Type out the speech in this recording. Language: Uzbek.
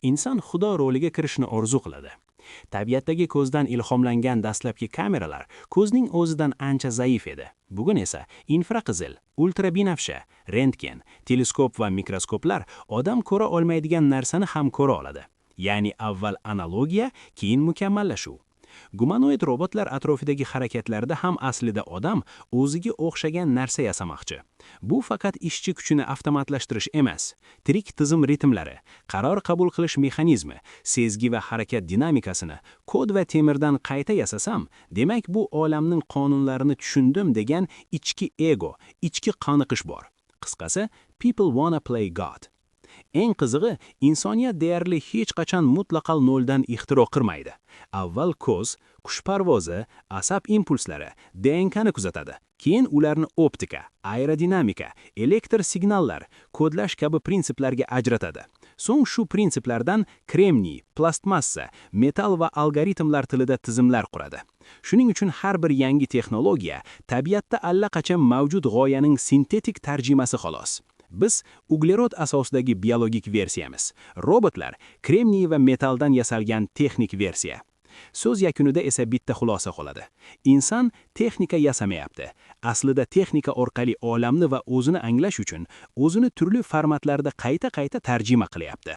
Inson xudo roliga kirishni orzu qiladi. Tabiatdagi ko'zdan ilhomlangan dastlabki kameralar ko'zning o'zidan ancha zaif edi. Bugun esa infraqizil, ultrabinafsha, rentgen, teleskop va mikroskoplar odam ko'ra olmaydigan narsani ham ko'ra oladi. Ya'ni avval analogiya, keyin mukammallashuv. Gumanoid robotlar atrofidagi harakatlarda ham aslida odam o'ziga o'xshagan narsa yasamoqchi. Bu faqat ishchi kuchini avtomatlashtirish emas, tirik tizim ritmlari, qaror qabul qilish mexanizmi, sezgi va harakat dinamikasini kod va temirdan qayta yasasam, demak bu olamning qonunlarini tushundim degan ichki ego, ichki qoniqish bor. Qisqasi, people wanna play God. Eng qizig'i, insoniyat deyarli hech qachon mutlaqal noldan ixtiro qilmaydi. Avval ko'z, qush parvozi, asab impulslari, DNKni kuzatadi. Keyin ularni optika, aerodinamika, elektr signallar, kodlash kabi prinsiplarga ajratadi. So'ng shu prinsiplardan kremniy, plastmassa, metal va algoritmlar tilida tizimlar quradi. Shuning uchun har bir yangi texnologiya tabiatda allaqachon mavjud g'oyaning sintetik tarjimasi xolos. Biz uglerod asosidagi biologik versiyamiz. Robotlar kremniy va metaldan yasalgan texnik versiya. So'z yakunida esa bitta xulosa qoladi. Inson texnika yasamayapti. Aslida texnika orqali olamni va o'zini anglash uchun o'zini turli formatlarda qayta tarjima qilyapti.